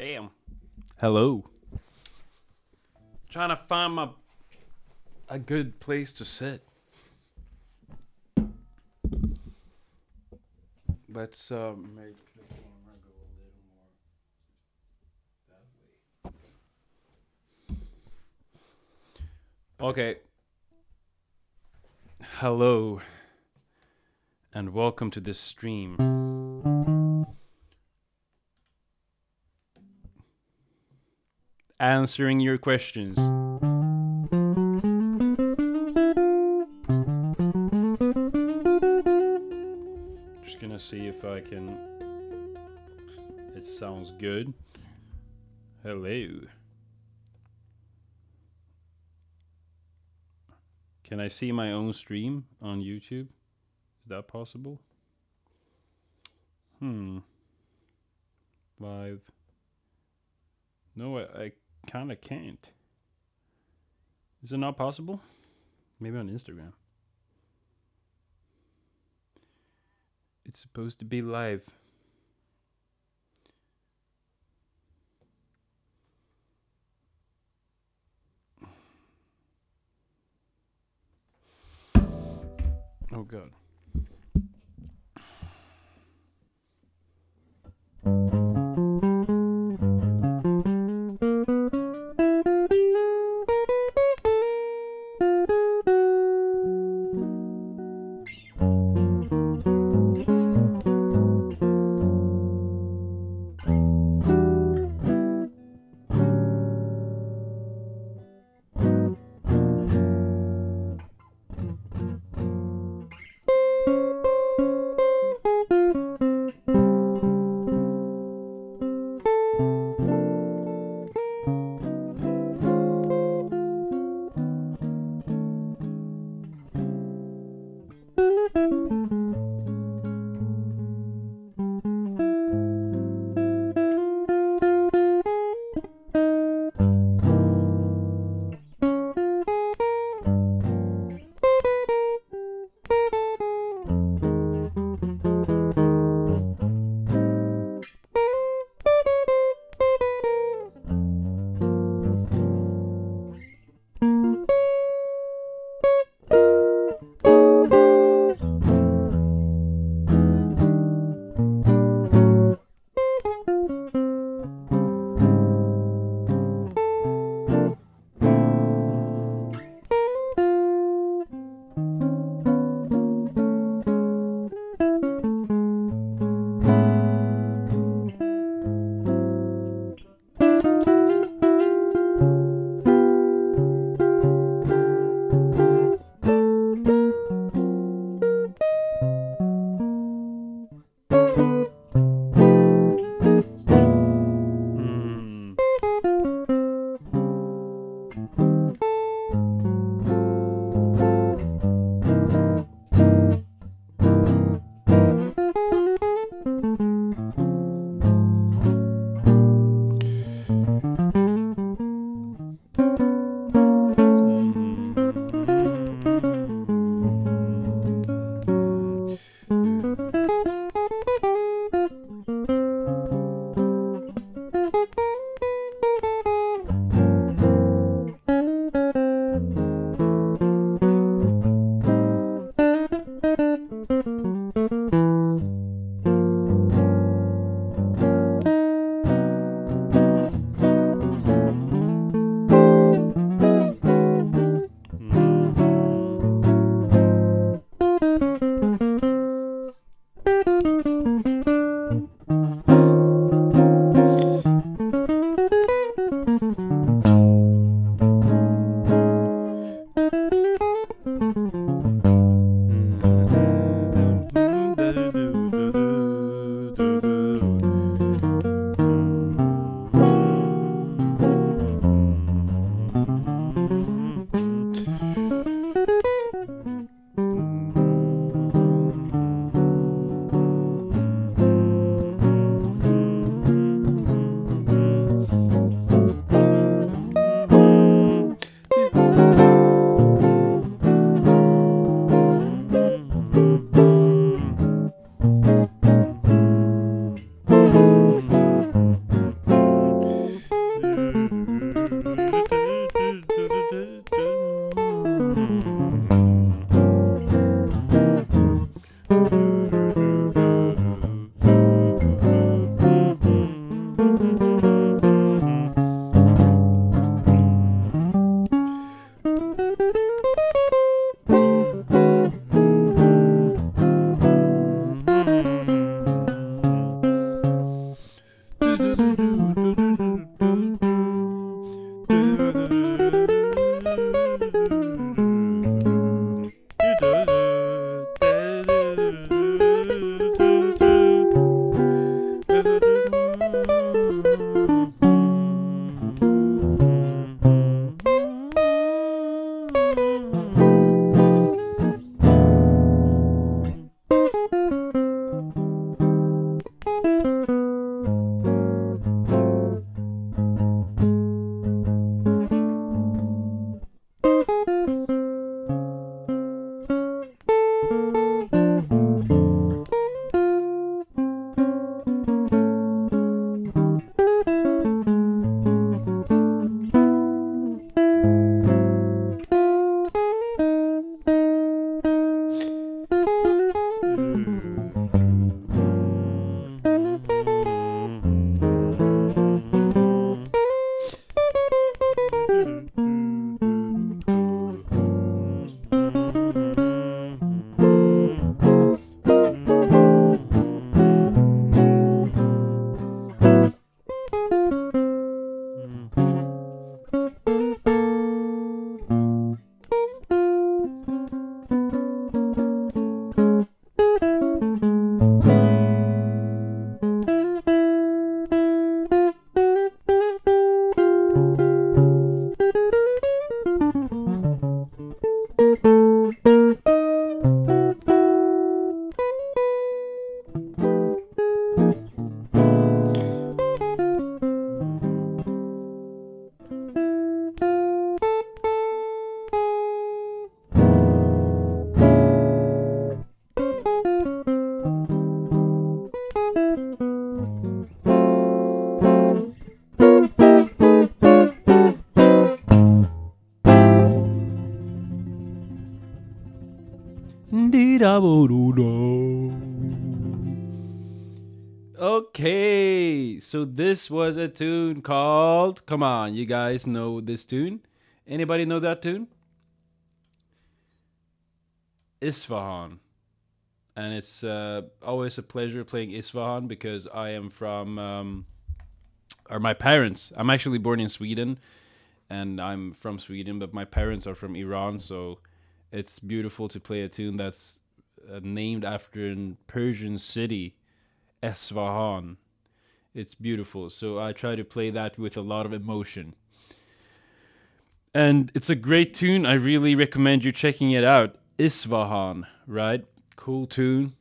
Damn. Hello. Trying to find a good place to sit. Let's make the camera go a little more that way. Okay. Hello. And welcome to this stream. Answering your questions. Just gonna see if I can. It sounds good. Hello. Can I see my own stream on YouTube? Is that possible? Live. No, I kind of can't. Is it not possible? Maybe on Instagram. It's supposed to be live. Oh God. Okay, so this was a tune called. Come on, you guys know this tune? Anybody know that tune? Isfahan. And it's always a pleasure playing Isfahan because I am from, or my parents. I'm actually born in Sweden, and I'm from Sweden, but my parents are from Iran, so it's beautiful to play a tune that's named after a Persian city, Esfahan. It's beautiful. So I try to play that with a lot of emotion. And it's a great tune. I really recommend you checking it out. Isfahan, right? Cool tune.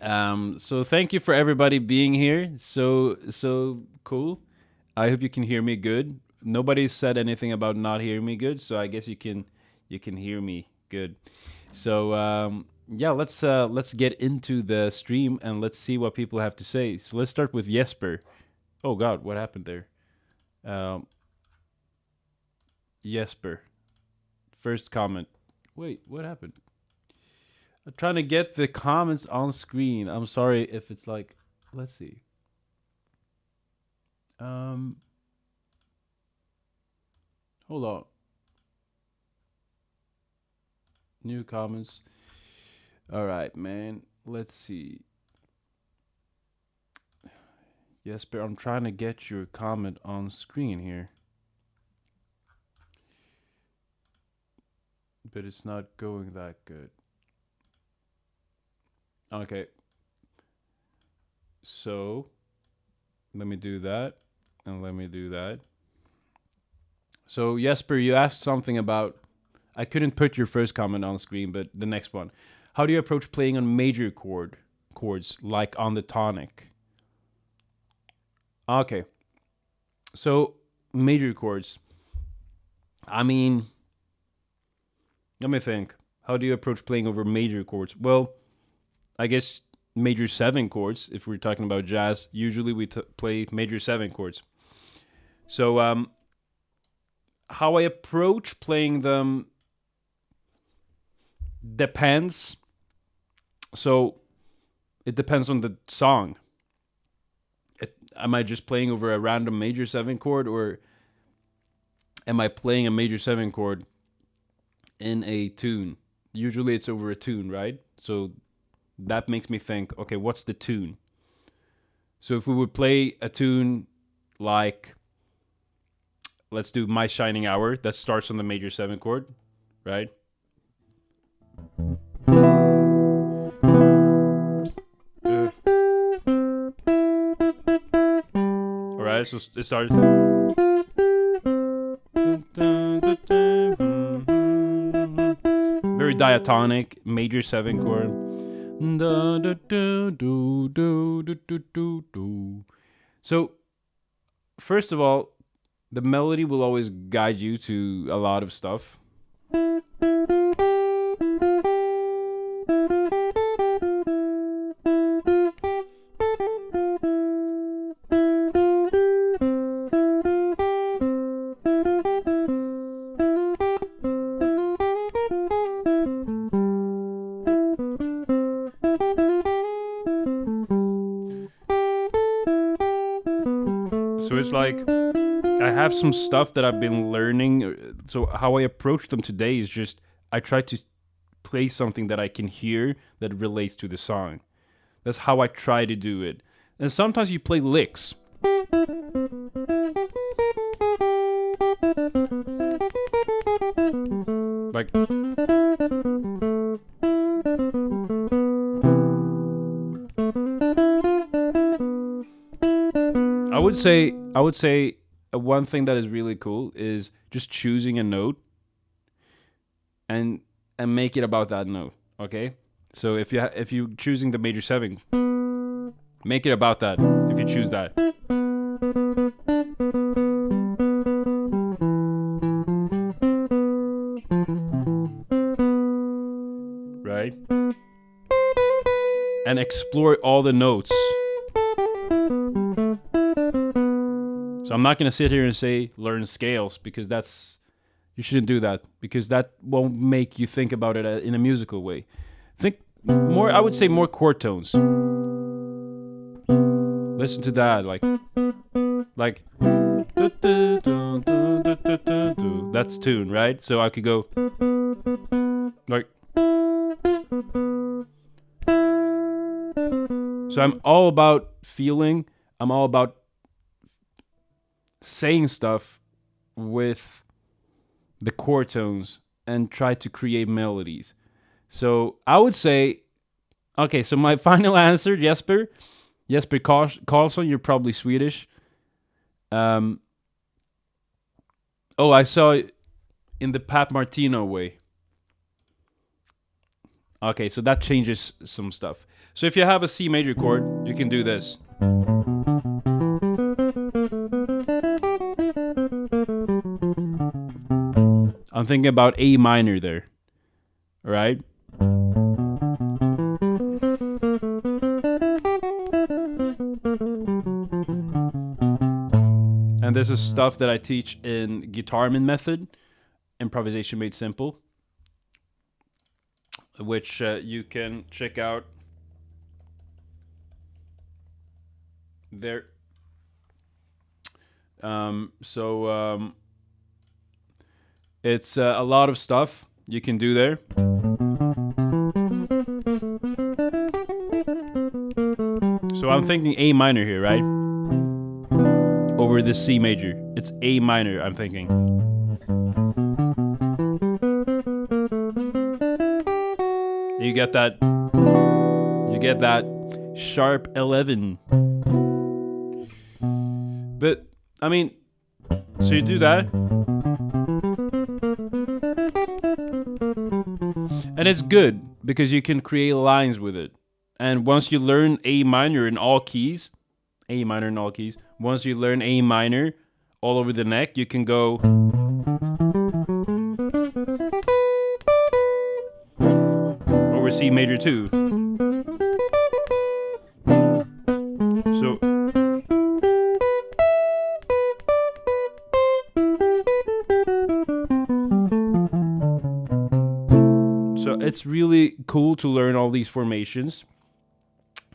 So thank you for everybody being here. So cool. I hope you can hear me good. Nobody said anything about not hearing me good, so I guess you can hear me good. So yeah, let's get into the stream and let's see what people have to say. So let's start with Jesper. Oh God, what happened there? Um, Jesper, first comment. Wait, what happened? I'm trying to get the comments on screen. I'm sorry if it's like, let's see. Um, hold on. New comments. All right, man. Let's see. Jesper, I'm trying to get your comment on screen here. But it's not going that good. Okay. So, let me do that. And let me do that. So, Jesper, you asked something about. I couldn't put your first comment on screen, but the next one. How do you approach playing on major chords like on the tonic? Okay. So, major chords. I mean, let me think. How do you approach playing over major chords? Well, I guess major 7 chords, if we're talking about jazz, usually we play major 7 chords. So, how I approach playing them depends. So, it depends on the song. Am I just playing over a random major 7 chord, or am I playing a major 7 chord in a tune? Usually it's over a tune, right? So that makes me think, okay, what's the tune? So if we would play a tune like, let's do My Shining Hour, that starts on the major 7 chord, right? All right, so it starts. Very diatonic, major 7 chord. So, first of all, the melody will always guide you to a lot of stuff. So it's like I have some stuff that I've been learning. So how I approach them today is just I try to play something that I can hear that relates to the song. That's how I try to do it. And sometimes you play licks. Like I would say one thing that is really cool is just choosing a note and make it about that note. Okay, so if you choosing the major 7, make it about that. If you choose that, right, and explore all the notes. So I'm not going to sit here and say learn scales because you shouldn't do that because that won't make you think about it in a musical way. Think more, I would say more chord tones. Listen to that, like that's tune, right? So I could go like, so I'm all about feeling, I'm all about saying stuff with the chord tones and try to create melodies. So I would say, okay, so my final answer, Jesper Karlsson, you're probably Swedish. Oh, I saw in the Pat Martino way. Okay, so that changes some stuff. So if you have a C major chord, you can do this. I'm thinking about A minor there. All right? And this is stuff that I teach in Guitarman Method, Improvisation Made Simple, which you can check out there. It's a lot of stuff you can do there. So I'm thinking A minor here, right? Over the C major. It's A minor, I'm thinking. You get that sharp 11. But I mean, so you do that. And it's good because you can create lines with it. And once you learn A minor in all keys, once you learn A minor all over the neck, you can go over C major too. So it's really cool to learn all these formations.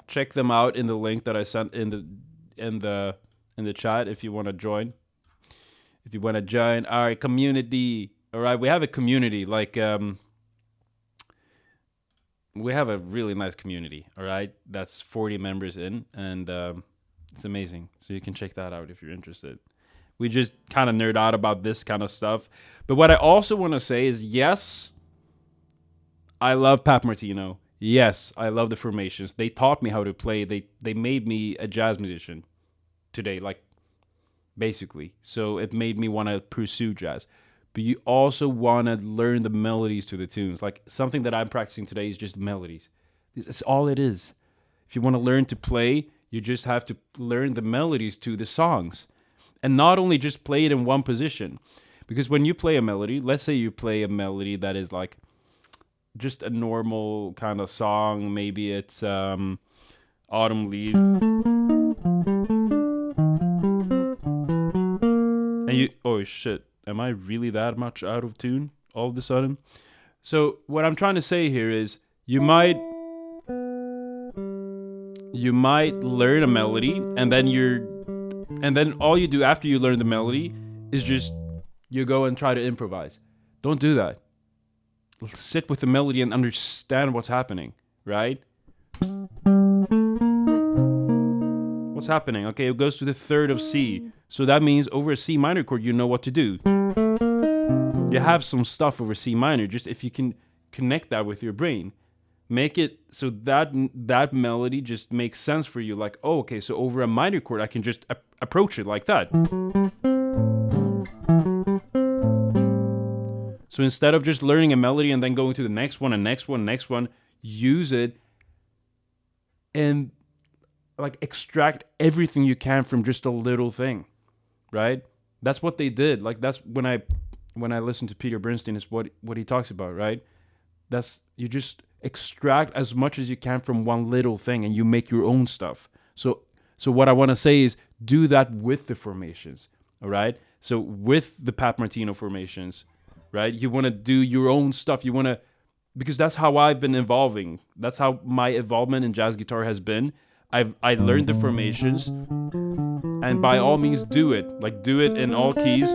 Check them out in the link that I sent in the chat if you want to join. If you want to join our community. All right, we have a community we have a really nice community, all right? That's 40 members in, and It's amazing. So you can check that out if you're interested. We just kind of nerd out about this kind of stuff. But what I also want to say is, yes, I love Pat Martino. Yes, I love the formations. They taught me how to play. They made me a jazz musician today, like basically. So it made me want to pursue jazz. But you also want to learn the melodies to the tunes. Like something that I'm practicing today is just melodies. It's all it is. If you want to learn to play, you just have to learn the melodies to the songs. And not only just play it in one position. Because when you play a melody, let's say you play a melody that is like just a normal kind of song. Maybe it's Autumn Leaves. And you, oh shit, am I really that much out of tune all of a sudden? So what I'm trying to say here is you might learn a melody and then all you do after you learn the melody is just you go and try to improvise. Don't do that. Sit with the melody and understand what's happening, right? What's happening? Okay, it goes to the third of C. So that means over a C minor chord, you know what to do. You have some stuff over C minor, just if you can connect that with your brain. Make it so that melody just makes sense for you. Like, oh, okay, so over a minor chord, I can just approach it like that. So instead of just learning a melody and then going to the next one and next one, next one, use it and like extract everything you can from just a little thing, right? That's what they did. Like that's when I listen to Peter Bernstein is what he talks about, right? That's you just extract as much as you can from one little thing and you make your own stuff. So what I want to say is do that with the formations, all right? So with the Pat Martino formations, right? You want to do your own stuff. You want to, because that's how I've been evolving. That's how my involvement in jazz guitar has been. I learned the formations, and by all means do it. Like do it in all keys.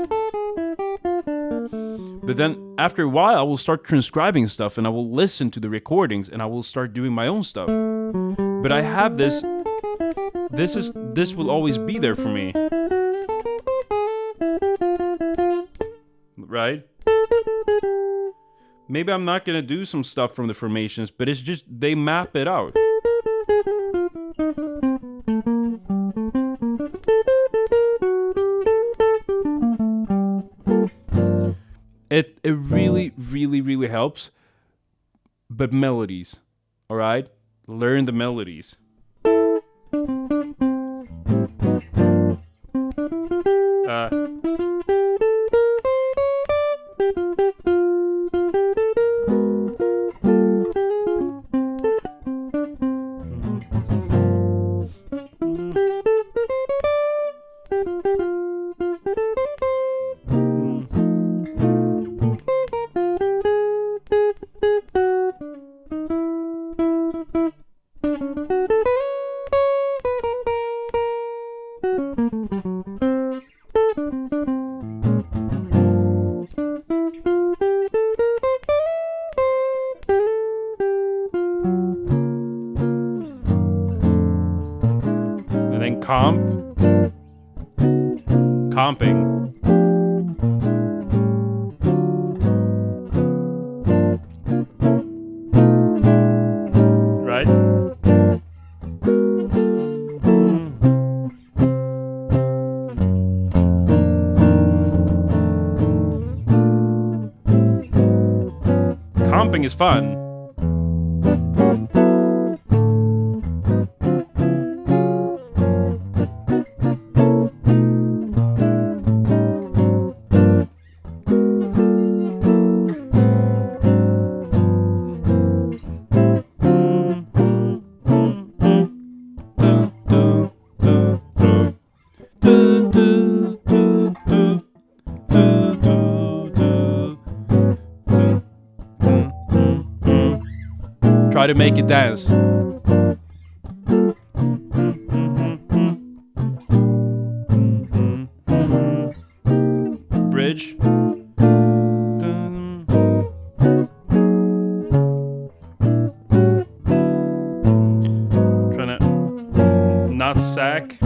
But then after a while, I will start transcribing stuff and I will listen to the recordings and I will start doing my own stuff. But I have this will always be there for me. Right? Maybe I'm not going to do some stuff from the formations, but it's just they map it out. It really, really, really helps. But melodies, all right? Learn the melodies. Comping. Right? Comping is fun. Try to make it dance. Bridge. Trying to not sack.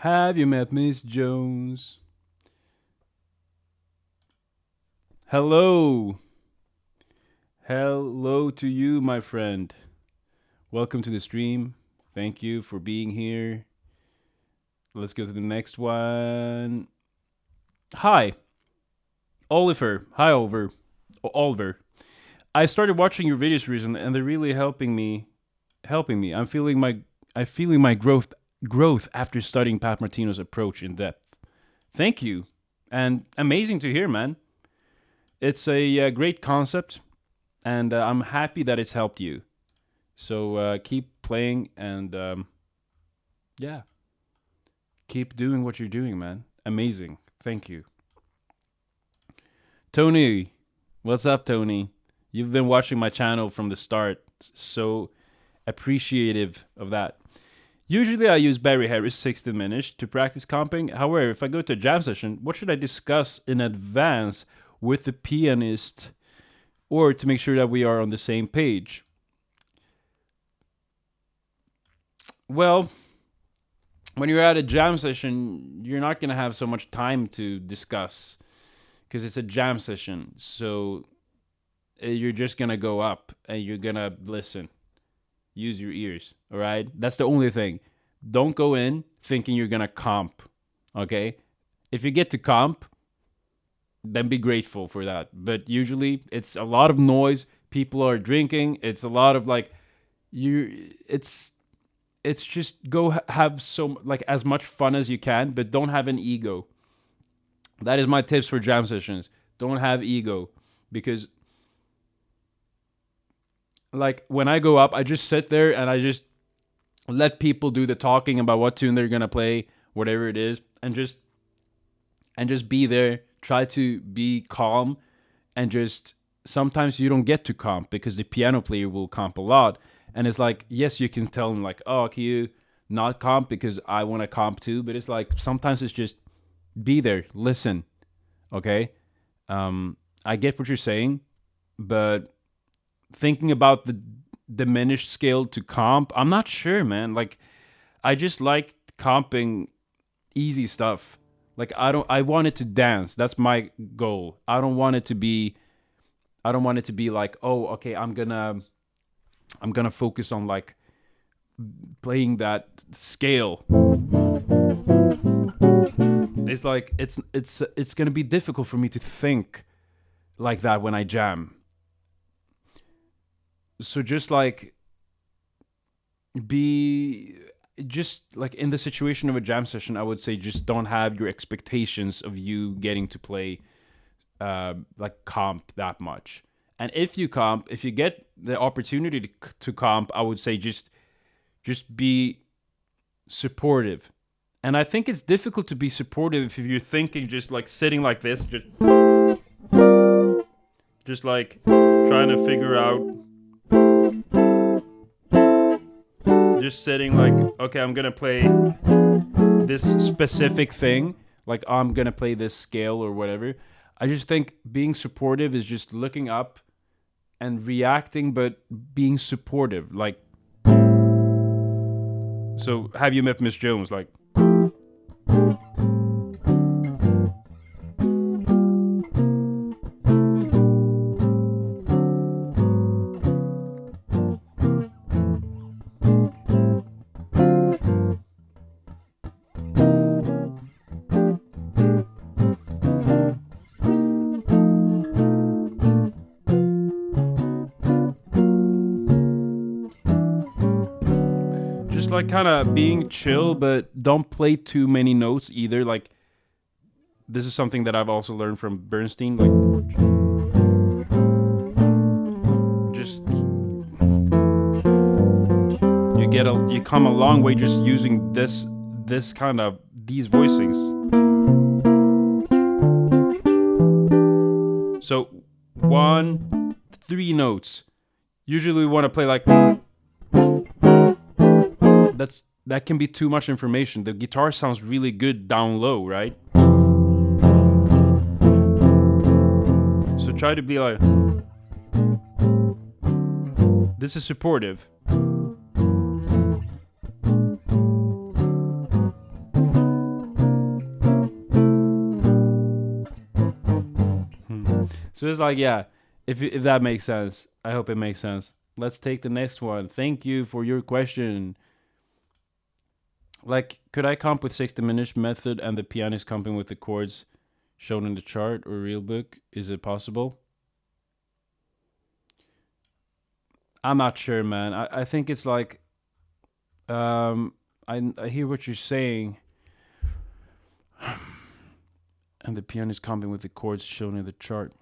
Have you met Miss Jones? Hello. Hello to you, my friend. Welcome to the stream. Thank you for being here. Let's go to the next one. Hi, Oliver. Hi, Oliver. Oliver. I started watching your videos recently, and they're really helping me. I'm feeling my growth after studying Pat Martino's approach in depth. Thank you, and amazing to hear, man. It's a great concept, and I'm happy that it's helped you. So keep playing, and yeah, keep doing what you're doing, man. Amazing. Thank you. Tony, what's up, Tony? You've been watching my channel from the start, so appreciative of that. Usually I use Barry Harris 6th diminished to practice comping. However, if I go to a jam session, what should I discuss in advance with the pianist or to make sure that we are on the same page? Well, when you're at a jam session, you're not going to have so much time to discuss because it's a jam session. So you're just going to go up and you're going to listen. Use your ears, all right? That's the only thing. Don't go in thinking you're going to comp, okay? If you get to comp, then be grateful for that. But usually it's a lot of noise. People are drinking. It's a lot of like, it's just go have as much fun as you can, but don't have an ego. That is my tips for jam sessions. Don't have ego, because like when I go up, I just sit there and I just let people do the talking about what tune they're gonna play, whatever it is, and just be there. Try to be calm, and just sometimes you don't get to comp because the piano player will comp a lot, and it's like, yes, you can tell them like, oh, can you not comp because I want to comp too, but it's like sometimes it's just be there, listen, okay? I get what you're saying, but thinking about the diminished scale to comp, I'm not sure, man. Like, I just like comping easy stuff. Like, I want it to dance. That's my goal. I don't want it to be like, oh, okay, I'm gonna focus on like playing that scale. It's like it's gonna be difficult for me to think like that when I jam. So just like in the situation of a jam session, I would say just don't have your expectations of you getting to play like comp that much. And if you get the opportunity to comp, I would say just be supportive. And I think it's difficult to be supportive if you're thinking just like sitting like this, just like trying to figure out, just sitting like, okay, I'm gonna play this specific thing, like I'm gonna play this scale or whatever. I just think being supportive is just looking up and reacting, but being supportive. Like, so have you met Miss Jones? Like, like kind of being chill, but don't play too many notes either. Like, this is something that I've also learned from Bernstein. Like, just you come a long way just using these voicings. So 1, 3 notes. Usually we want to play like. That can be too much information. The guitar sounds really good down low, right? So try to be like, this is supportive. So it's like, yeah, if that makes sense. I hope it makes sense. Let's take the next one. Thank you for your question. Like, could I comp with six diminished method and the pianist comping with the chords shown in the chart or real book? Is it possible? I'm not sure, man. I think it's like, I hear what you're saying. And the pianist comping with the chords shown in the chart.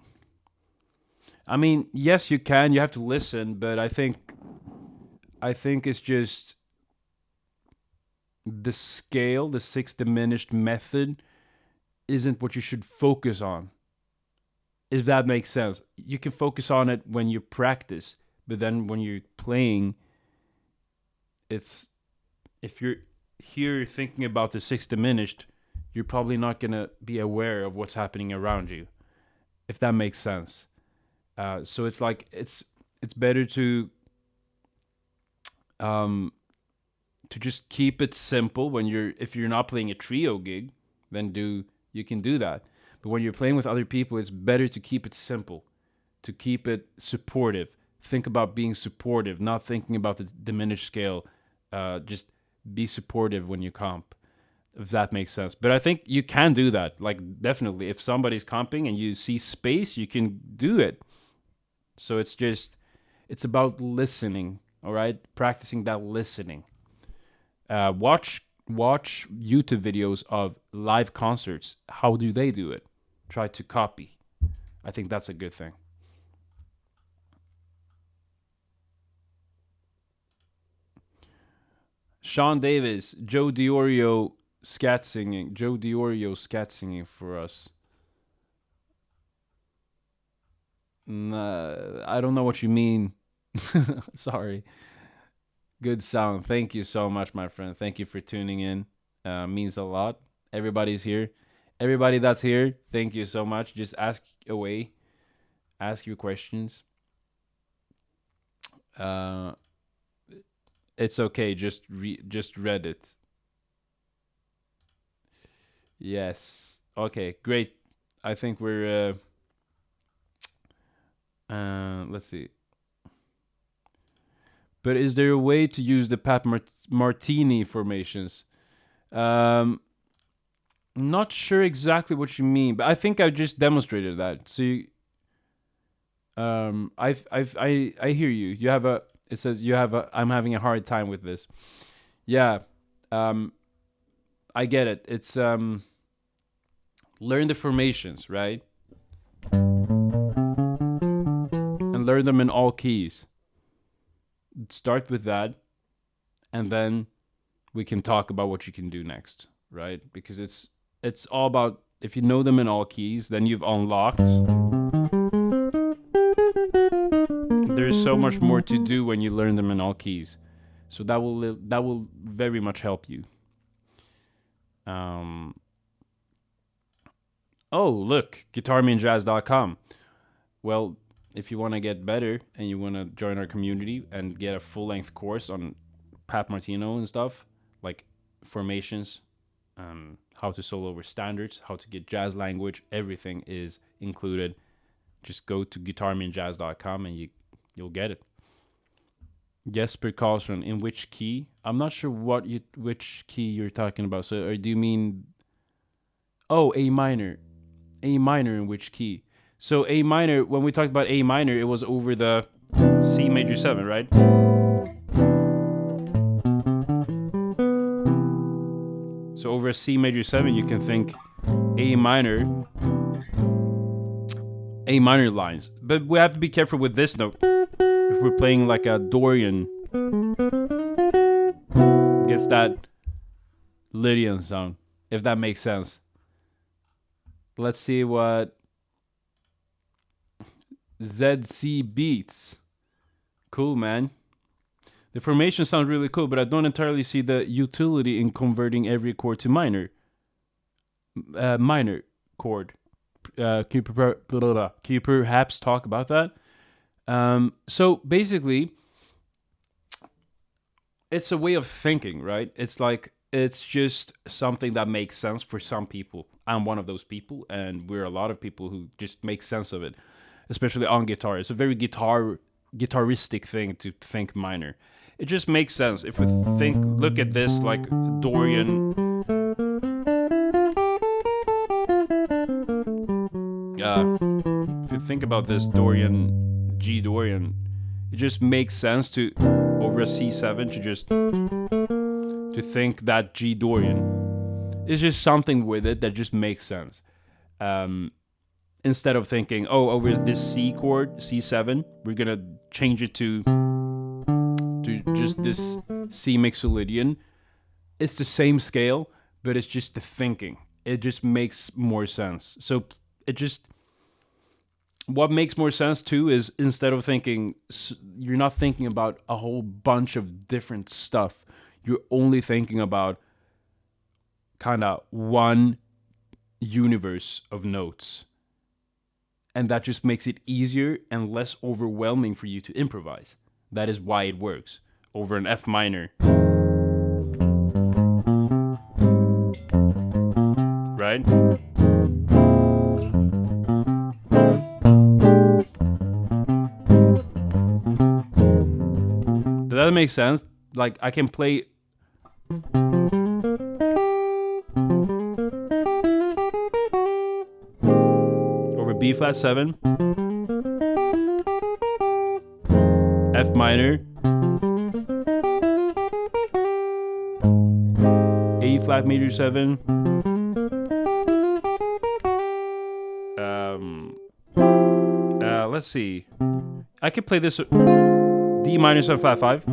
I mean, yes, you can. You have to listen, but I think it's just the scale, the six diminished method, isn't what you should focus on. If that makes sense, you can focus on it when you practice, but then when you're playing, it's if you're here thinking about the six diminished, you're probably not gonna be aware of what's happening around you. If that makes sense. So it's like it's better um, to just keep it simple when if you're not playing a trio gig, then you can do that. But when you're playing with other people, it's better to keep it simple, to keep it supportive. Think about being supportive, not thinking about the diminished scale. Just be supportive when you comp, if that makes sense. But I think you can do that. Like, definitely, if somebody's comping and you see space, you can do it. So it's about listening, all right? Practicing that listening. Watch YouTube videos of live concerts. How do they do it? Try to copy. I think that's a good thing. Sean Davis, Joe Diorio scat singing. Joe Diorio scat singing for us. I don't know what you mean. Sorry. Good sound. Thank you so much, my friend. Thank you for tuning in. Means a lot. Everybody's here. Everybody that's here, thank you so much. Just ask away. Ask your questions. It's okay. Just read it. Yes. Okay. Great. I think we're. Let's see. But is there a way to use the Pat Martini formations? Not sure exactly what you mean, but I think I just demonstrated that. So I hear you. You have a. It says you have a. I'm having a hard time with this. Yeah. I get it. It's learn the formations, right? And learn them in all keys. Start with that, and then we can talk about what you can do next, right? Because it's all about, if you know them in all keys, then you've unlocked. There's so much more to do when you learn them in all keys, so that will very much help you. Oh, look, guitarmeandjazz.com. Well, if you want to get better and you want to join our community and get a full-length course on Pat Martino and stuff, like formations, how to solo over standards, how to get jazz language, everything is included. Just go to guitarmeandjazz.com and you'll get it. Jesper Karlsson, in which key? I'm not sure which key you're talking about. So, or do you mean? Oh, A minor. A minor in which key? So A minor, when we talked about A minor, it was over the C major 7, right? So over a C major 7, you can think A minor lines. But we have to be careful with this note. If we're playing like a Dorian, gets that Lydian sound, if that makes sense. Let's see what ZC Beats. Cool, man. The formation sounds really cool, but I don't entirely see the utility in converting every chord to minor. Minor chord. Can you perhaps talk about that? So basically, it's a way of thinking, right? It's like, it's just something that makes sense for some people. I'm one of those people, and we're a lot of people who just make sense of it. especially on guitar. It's a very guitaristic thing to think minor. It just makes sense if we look at this like Dorian. If you think about this G Dorian, it just makes sense to over a C7 to think that G Dorian. It's just something with it that just makes sense. Instead of thinking, oh, over this C chord, C7, we're gonna change it to just this C mixolydian. It's the same scale, but it's just the thinking. It just makes more sense. So what makes more sense too is instead of thinking, you're not thinking about a whole bunch of different stuff. You're only thinking about kind of one universe of notes. And that just makes it easier and less overwhelming for you to improvise. That is why it works over an F minor. Right? Does that make sense? Like, I can play over B flat 7, F minor, A flat major 7, let's see. I could play this D minor 7 flat 5.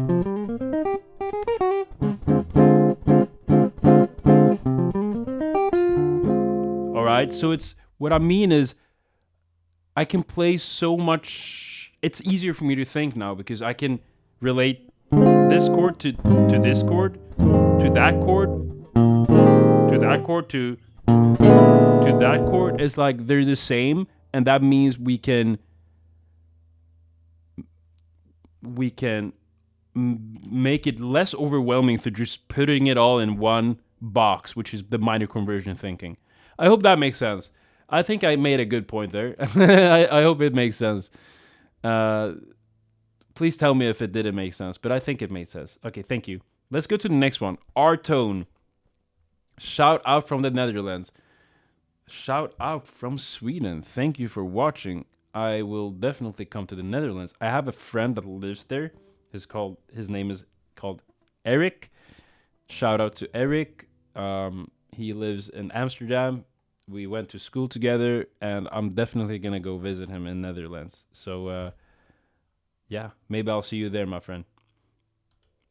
Alright, so it's what I mean is I can play so much. It's easier for me to think now because I can relate this chord to this chord, to that chord, to that chord, to that chord. It's like they're the same, and that means we can make it less overwhelming through just putting it all in one box, which is the minor conversion thinking. I hope that makes sense. I think I made a good point there. I hope it makes sense. Please tell me if it didn't make sense, but I think it made sense. Okay, thank you. Let's go to the next one. R-Tone. Shout out from the Netherlands. Shout out from Sweden. Thank you for watching. I will definitely come to the Netherlands. I have a friend that lives there. His name is called Eric. Shout out to Eric. He lives in Amsterdam. We went to school together, and I'm definitely gonna go visit him in Netherlands. So, yeah, maybe I'll see you there, my friend.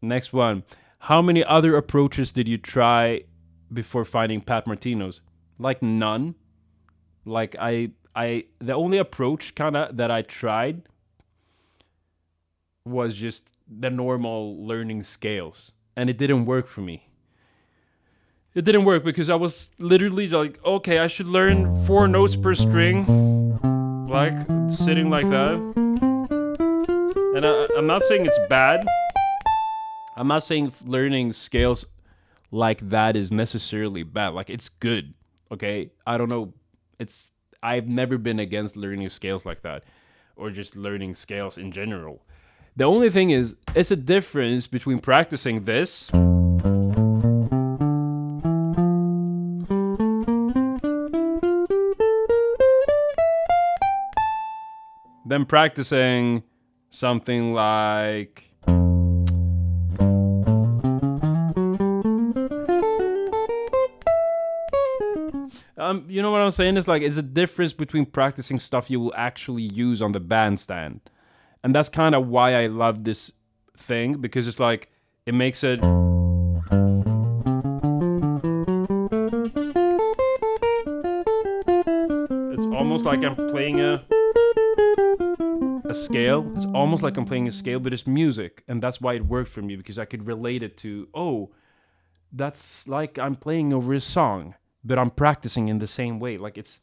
Next one. How many other approaches did you try before finding Pat Martino's? Like none. Like the only approach kinda that I tried was just the normal learning scales, and it didn't work for me. It didn't work because I was literally like, okay, I should learn 4 notes per string, like sitting like that. And I'm not saying it's bad. I'm not saying learning scales like that is necessarily bad. Like, it's good, okay? I don't know. I've never been against learning scales like that, or just learning scales in general. The only thing is, it's a difference between practicing this than practicing something like you know what I'm saying? It's like, it's a difference between practicing stuff you will actually use on the bandstand. And that's kind of why I love this thing, because it's like, it makes it it's almost like I'm playing a scale. It's almost like I'm playing a scale, but it's music. And that's why it worked for me, because I could relate it to, oh, that's like I'm playing over a song, but I'm practicing in the same way. Like, it's,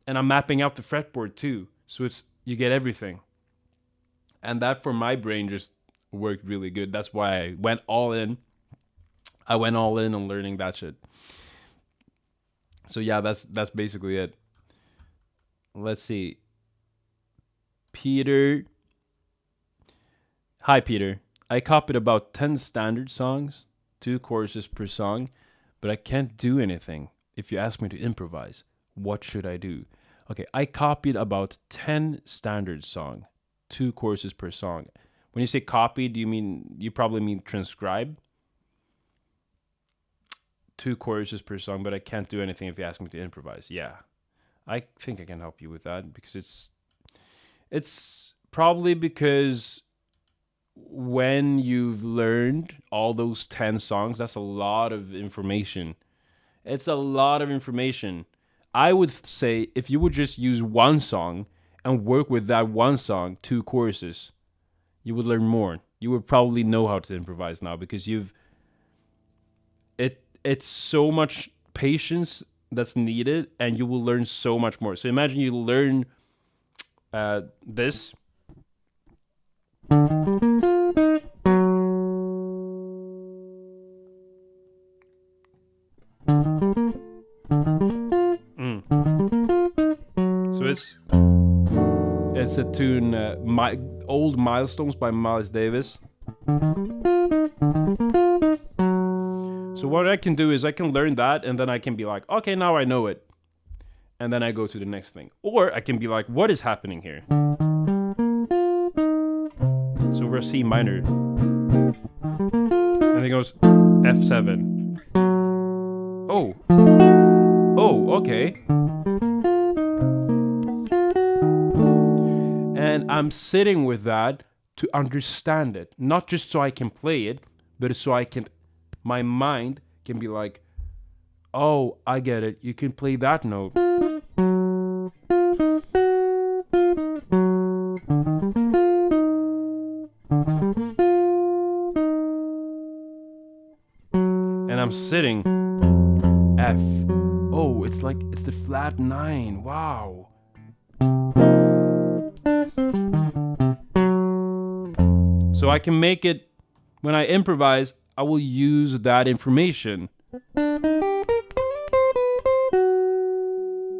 and I'm mapping out the fretboard too. So you get everything. And that for my brain just worked really good. That's why I went all in. I went all in on learning that shit. So yeah, that's basically it. Let's see. Peter. Hi, Peter. I copied about 10 standard songs, 2 choruses per song, but I can't do anything. If you ask me to improvise, what should I do? Okay, I copied about 10 standard song, 2 choruses per song. When you say copy, you probably mean transcribe? 2 choruses per song, but I can't do anything if you ask me to improvise. Yeah, I think I can help you with that because it's probably because when you've learned all those 10 songs, that's a lot of information. It's a lot of information. I would say if you would just use one song and work with that one song, 2 choruses, you would learn more. You would probably know how to improvise now because it's so much patience that's needed and you will learn so much more. So imagine you learn this. So it's a tune, Old Milestones by Miles Davis. So what I can do is I can learn that and then I can be like, okay, now I know it. And then I go to the next thing. Or I can be like, what is happening here? So we're C minor. And it goes F7. Oh. Oh, okay. And I'm sitting with that to understand it. Not just so I can play it, but so my mind can be like, oh, I get it. You can play that note. And I'm sitting F. Oh, it's the flat 9. Wow. So I can make it, when I improvise, I will use that information.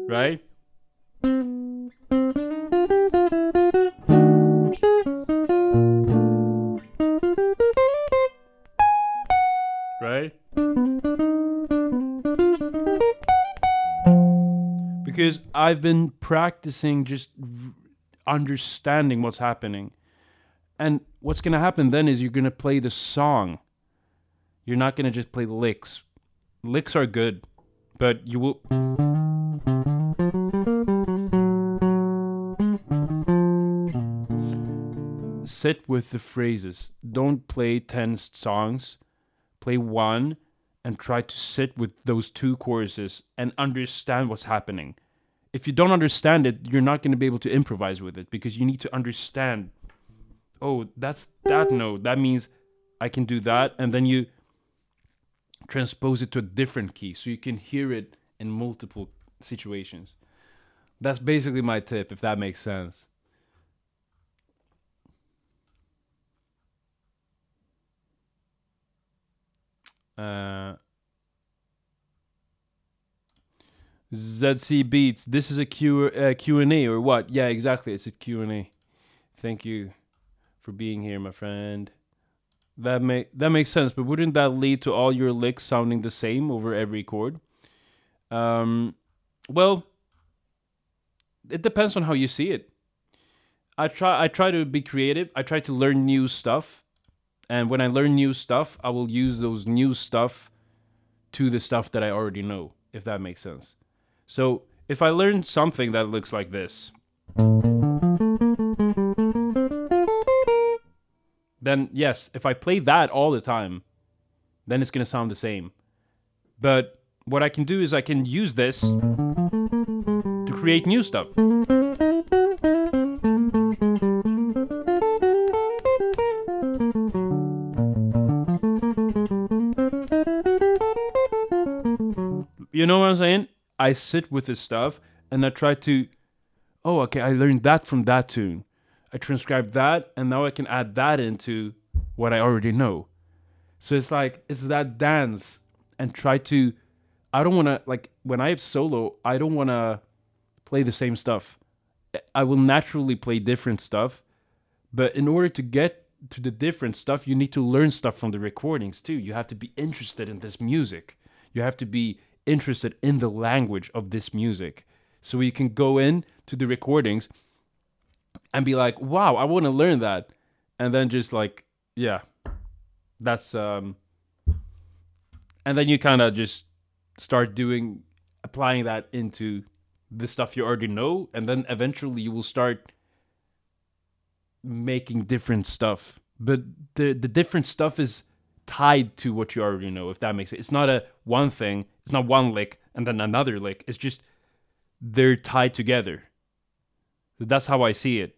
Right? Right? Because I've been practicing just understanding what's happening. And what's going to happen then is you're going to play the song. You're not going to just play licks. Licks are good, but you will... Sit with the phrases. Don't play 10 songs. Play one and try to sit with those 2 choruses and understand what's happening. If you don't understand it, you're not going to be able to improvise with it because you need to understand. Oh, that's that note. That means I can do that. And then you transpose it to a different key so you can hear it in multiple situations. That's basically my tip, if that makes sense. ZC Beats, this is a Q&A or what? Yeah, exactly. It's a Q&A. Thank you for being here, my friend. That makes sense, but wouldn't that lead to all your licks sounding the same over every chord? Well, it depends on how you see it. I try to be creative. I try to learn new stuff. And when I learn new stuff, I will use those new stuff to the stuff that I already know, if that makes sense. So if I learn something that looks like this, then yes, if I play that all the time, then it's going to sound the same. But what I can do is I can use this to create new stuff. You know what I'm saying? I sit with this stuff and I try to, oh, okay, I learned that from that tune. I transcribe that and now I can add that into what I already know. So it's that dance and try to, I don't want to, like when I solo, I don't want to play the same stuff. I will naturally play different stuff. But in order to get to the different stuff, you need to learn stuff from the recordings too. You have to be interested in this music. You have to be interested in the language of this music. So you can go in to the recordings and be like, wow, I want to learn that. And then just like, yeah, that's and then you kind of just start applying that into the stuff you already know, and then eventually you will start making different stuff. But the different stuff is tied to what you already know, if that makes it. It's not a one thing. It's not one lick and then another lick. It's just they're tied together. That's how I see it.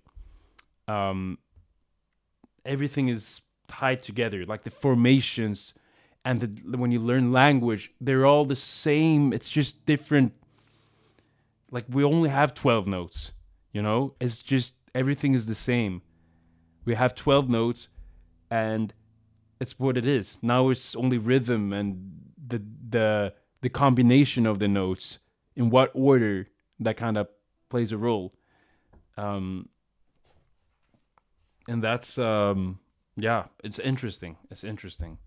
Everything is tied together, like the formations and when you learn language, they're all the same. It's just different. Like we only have 12 notes, It's just everything is the same. We have 12 notes and it's what it is. Now it's only rhythm and the combination of the notes in what order that kind of plays a role. And that's it's interesting. It's interesting.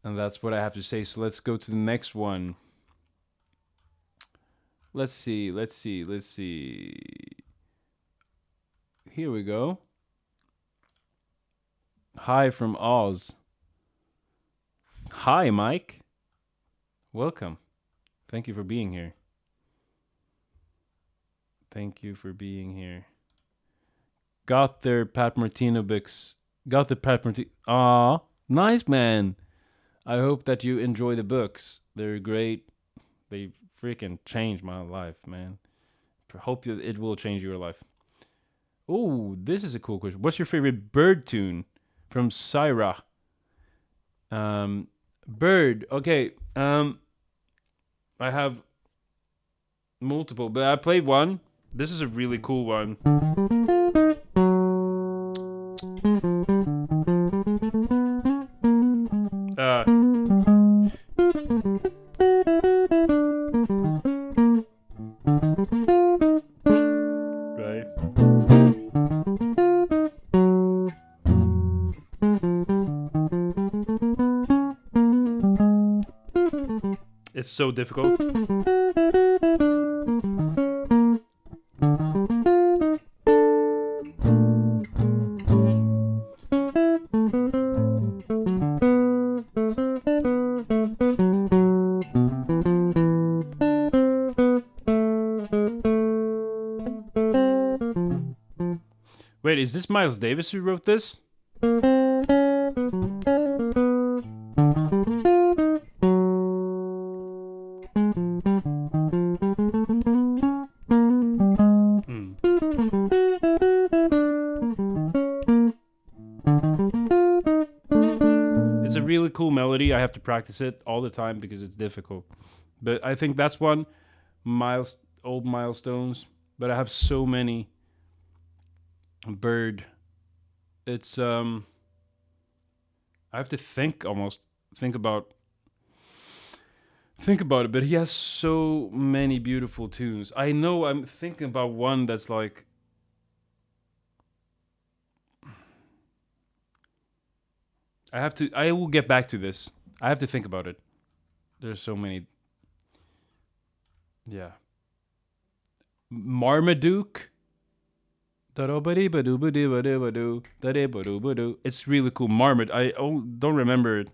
And that's what I have to say. So let's go to the next one. Let's see. Here we go. Hi from Oz. Hi, Mike. Welcome. Thank you for being here. Got their Pat Martino books. Aw, nice, man. I hope that you enjoy the books. They're great. They freaking changed my life, man. Hope it will change your life. Oh, this is a cool question. What's your favorite bird tune? From Syra. Bird. Okay. I have multiple, but I played one. This is a really cool one. Right. It's so difficult. Wait, is this Miles Davis who wrote this? It's a really cool melody. I have to practice it all the time because it's difficult. But I think that's one. Old milestones. But I have so many. Bird. It's I have to think about it, but he has so many beautiful tunes. I know I'm thinking about one that's like I will get back to this. I have to think about it. There's so many. Yeah. Marmaduke. It's really cool. Marmot. I don't remember it.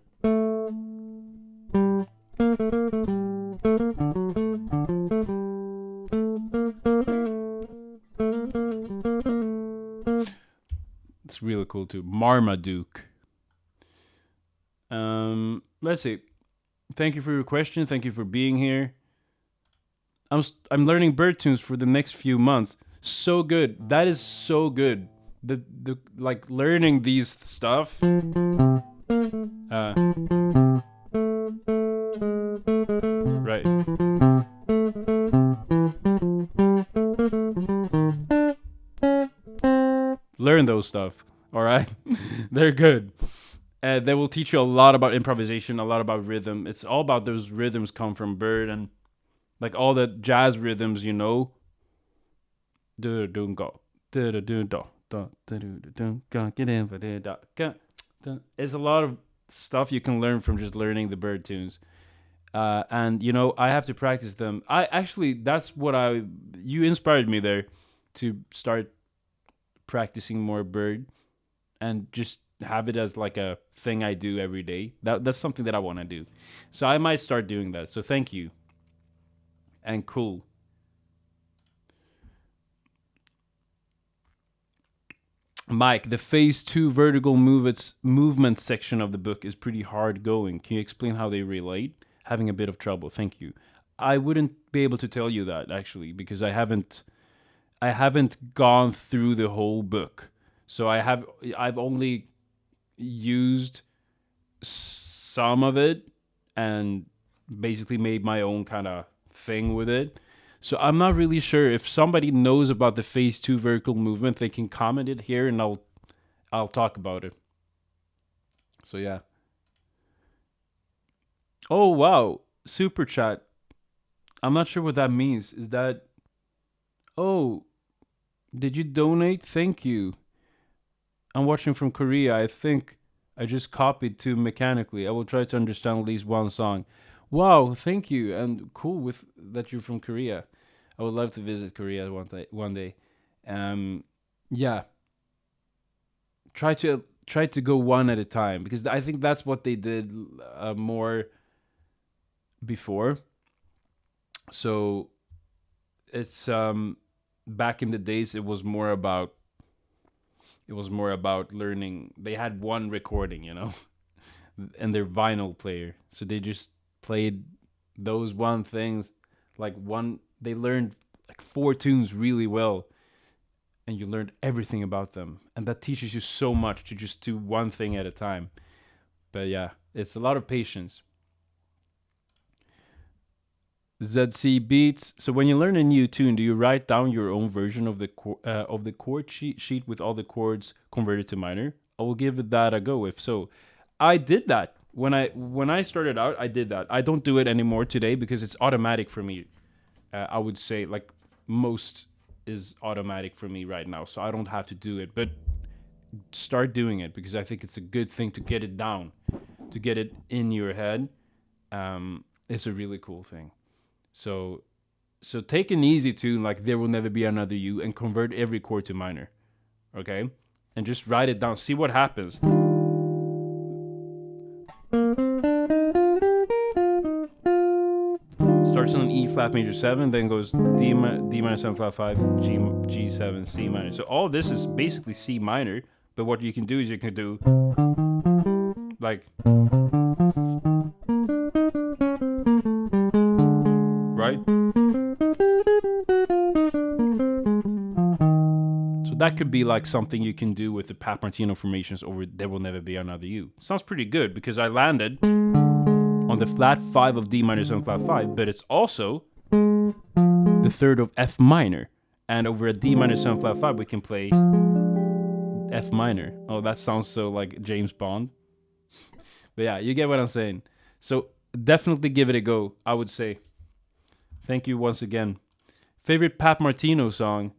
It's really cool too. Marmaduke. Let's see. Thank you for your question. Thank you for being here. I'm learning bird tunes for the next few months. So good. That is so good. The like learning these stuff. Right. Learn those stuff. All right. They're good. They will teach you a lot about improvisation, a lot about rhythm. It's all about those rhythms come from bird and like all the jazz rhythms, Do do go. Do do do do do do do go. Get in for the go. There's a lot of stuff you can learn from just learning the bird tunes. And you know, I have to practice them. I actually, that's what I you inspired me there to start practicing more bird and just have it as like a thing I do every day. That's something that I want to do. So I might start doing that. So thank you. And cool. Mike, the phase 2 vertical movement section of the book is pretty hard going. Can you explain how they relate? Having a bit of trouble. Thank you. I wouldn't be able to tell you that actually because I haven't gone through the whole book. So I've only used some of it and basically made my own kind of thing with it. So I'm not really sure if somebody knows about the phase 2 vertical movement, they can comment it here and I'll talk about it. So yeah. Oh wow, super chat. I'm not sure what that means. Is that oh, did you donate? Thank you. I'm watching from Korea. I think I just copied to mechanically. I will try to understand at least one song. Wow, thank you, and cool with that you're from Korea. I would love to visit Korea one day. One day, yeah. Try to go one at a time because I think that's what they did more before. So it's back in the days it was more about learning. They had one recording, and their vinyl player. So they just played those one things like one they learned like four tunes really well and you learned everything about them. And that teaches you so much to just do one thing at a time. But yeah, it's a lot of patience. ZC Beats. So when you learn a new tune, do you write down your own version of the chord sheet with all the chords converted to minor? I will give that a go. If so, I did that when I started out. I did that. I don't do it anymore today because it's automatic for me. I would say like most is automatic for me right now, so I don't have to do it. But start doing it because I think it's a good thing to get it down, to get it in your head. It's a really cool thing. So take an easy tune like "There Will Never Be Another You" and convert every chord to minor, okay? And just write it down. See what happens. Starts on an E flat major 7, then goes D minor 7 flat 5, G7, C minor. So all this is basically C minor, but what you can do is you can do like, right? So that could be like something you can do with the Pat Martino formations over "There Will Never Be Another You." Sounds pretty good because I landed on the flat 5 of D minor 7 flat 5, but it's also the third of F minor. And over a D minor 7 flat 5, we can play F minor. Oh, that sounds so like James Bond. But yeah, you get what I'm saying. So definitely give it a go, I would say. Thank you once again. Favorite Pat Martino song?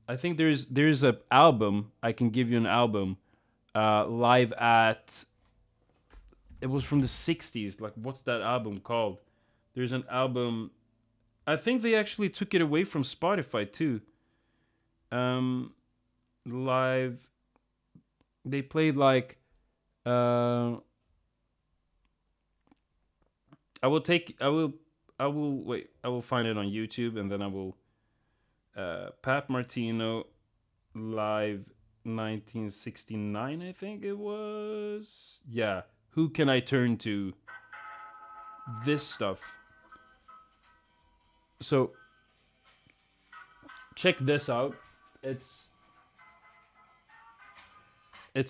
I think there's a album. I can give you an album. Live at, it was from the 60s. Like, what's that album called? There's an album. I think they actually took it away from Spotify too. Live, they played like I will wait, I will find it on YouTube and then I will Pat Martino live 1969, I think it was. Yeah. Who Can I Turn To? This stuff. So check this out. It's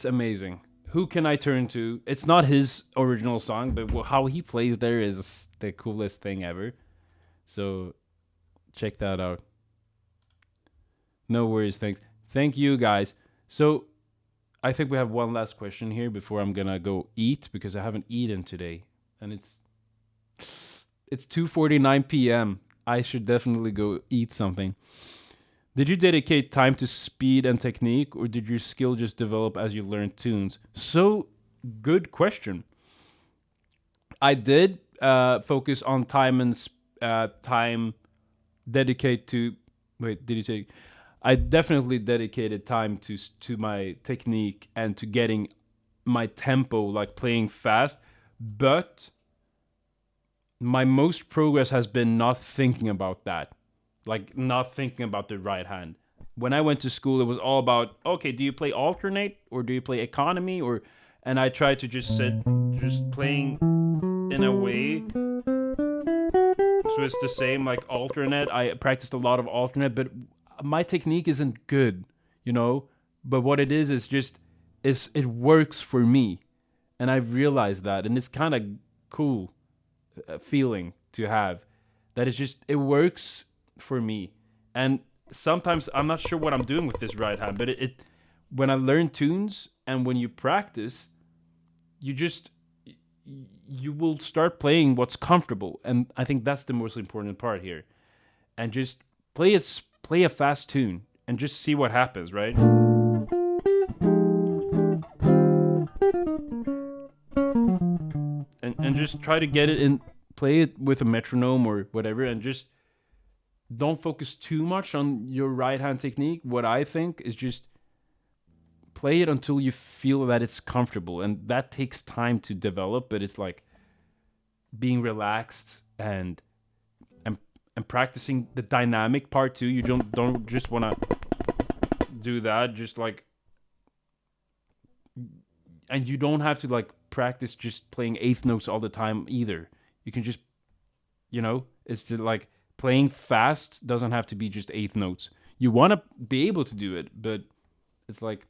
amazing. Who Can I Turn To? It's not his original song, but how he plays there is the coolest thing ever. So check that out. No worries, thanks. Thank you guys. So I think we have one last question here before I'm gonna go eat because I haven't eaten today. And it's 2:49 p.m. I should definitely go eat something. Did you dedicate time to speed and technique, or did your skill just develop as you learned tunes? So, good question. I did focus on time and time dedicate to. Wait, did you say? I definitely dedicated time to my technique and to getting my tempo, like playing fast. But my most progress has been not thinking about that, like not thinking about the right hand. When I went to school, it was all about, okay, do you play alternate or do you play economy, or, and I tried to just sit, just playing in a way so it's the same like alternate. I practiced a lot of alternate, but my technique isn't good, you know. But what it is just is it works for me, and I've realized that, and it's kind of cool feeling to have. That is just it works for me, and sometimes I'm not sure what I'm doing with this right hand, but it when I learn tunes and when you practice, you just you will start playing what's comfortable, and I think that's the most important part here. And just play a fast tune and just see what happens, right? And just try to get it in, play it with a metronome or whatever, and just don't focus too much on your right hand technique. What I think is just play it until you feel that it's comfortable, and that takes time to develop, but it's like being relaxed and practicing the dynamic part too. You don't just want to do that, just like, and you don't have to like practice just playing eighth notes all the time either. You can just, it's just like playing fast doesn't have to be just eighth notes. You want to be able to do it, but it's like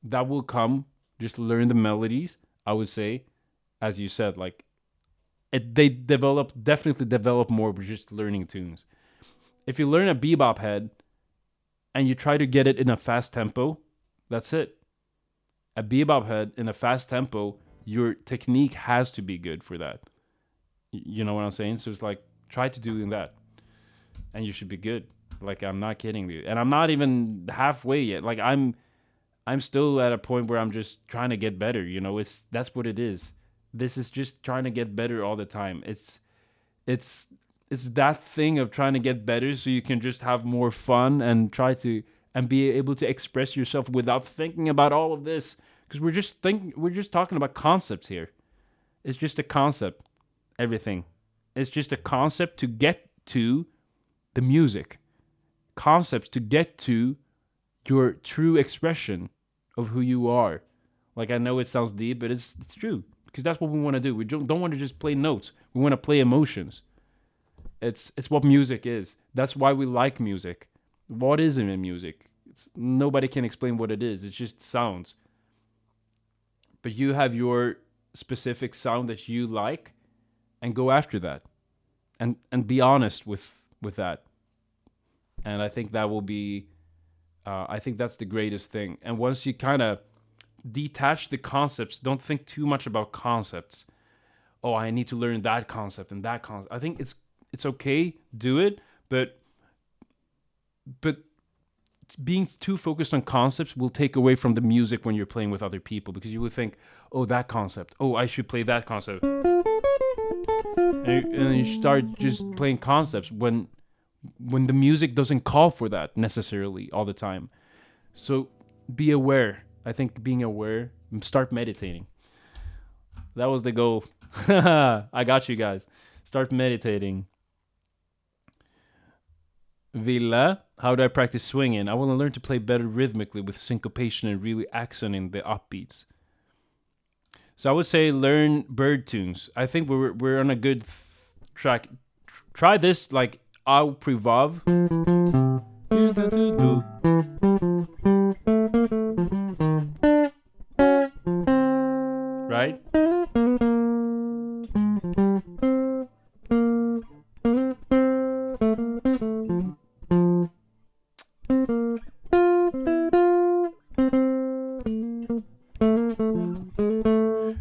that will come. Just learn the melodies, I would say, as you said, like they definitely develop more with just learning tunes. If you learn a bebop head and you try to get it in a fast tempo, that's it. A bebop head in a fast tempo, your technique has to be good for that. You know what I'm saying? So it's like, try to doing that, and you should be good. Like, I'm not kidding you, and I'm not even halfway yet. Like, I'm still at a point where I'm just trying to get better. That's what it is. This is just trying to get better all the time. It's that thing of trying to get better so you can just have more fun and try to and be able to express yourself without thinking about all of this, because we're just talking about concepts here. It's just a concept. Everything. It's just a concept to get to the music. Concepts to get to your true expression of who you are. Like, I know it sounds deep, but it's true, because that's what we want to do. We don't want to just play notes. We want to play emotions. It's what music is. That's why we like music. What is it in music? Nobody can explain what it is. It's just sounds. But you have your specific sound that you like, and go after that, and be honest with that. And I think that will be. I think that's the greatest thing. And once you kind of detach the concepts, don't think too much about concepts. Oh, I need to learn that concept and that concept. I think it's okay, do it, but being too focused on concepts will take away from the music when you're playing with other people, because you will think, oh, that concept. Oh, I should play that concept. And you start just playing concepts when the music doesn't call for that necessarily all the time. So be aware. I think being aware, start meditating. That was the goal. I got you guys. Start meditating. Villa, how do I practice swinging? I want to learn to play better rhythmically with syncopation and really accenting the upbeats. So I would say learn bird tunes. I think we're on a good track. Try this, like Au Privav. Right?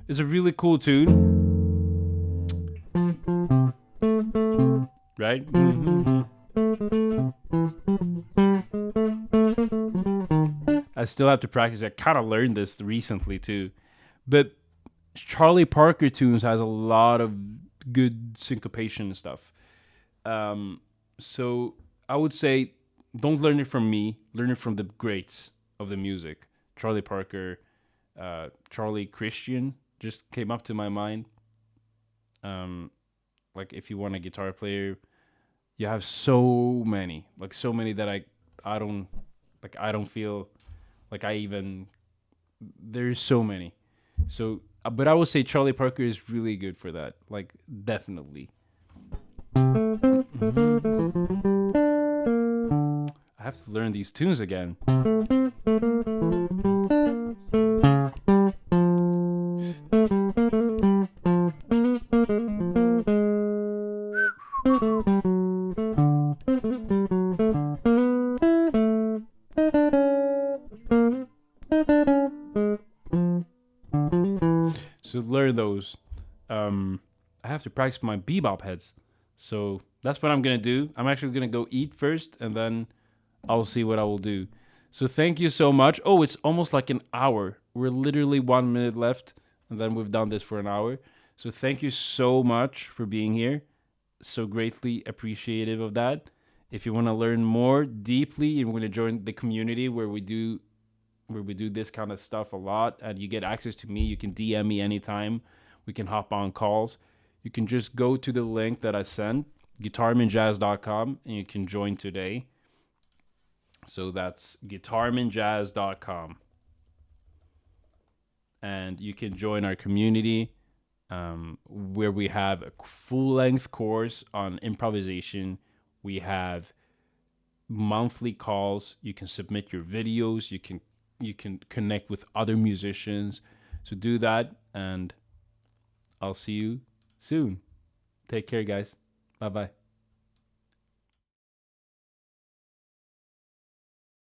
It's a really cool tune. right? I still have to practice. I kind of learned this recently too, but Charlie Parker tunes has a lot of good syncopation and stuff. Um, so I would say don't learn it from me. Learn it from the greats of the music. Charlie Parker, Charlie Christian just came up to my mind. Um, like if you want a guitar player, you have so many, like so many that I don't like. I don't feel like I even there's so many. So, but I would say Charlie Parker is really good for that. Like definitely. I have to learn these tunes again. So learn those. I have to practice my bebop heads. So that's what I'm gonna do. I'm actually gonna go eat first, and then I'll see what I will do. So thank you so much. Oh, it's almost like an hour. We're literally 1 minute left, and then we've done this for an hour. So thank you so much for being here. So greatly appreciative of that. If you want to learn more deeply, you want to join the community where we do this kind of stuff a lot, and you get access to me. You can DM me anytime. We can hop on calls. You can just go to the link that I sent, guitarmanjazz.com, and you can join today. So that's guitarmanjazz.com. And you can join our community where we have a full length course on improvisation. We have monthly calls. You can submit your videos. You can connect with other musicians. So do that, and I'll see you soon. Take care, guys. Bye bye.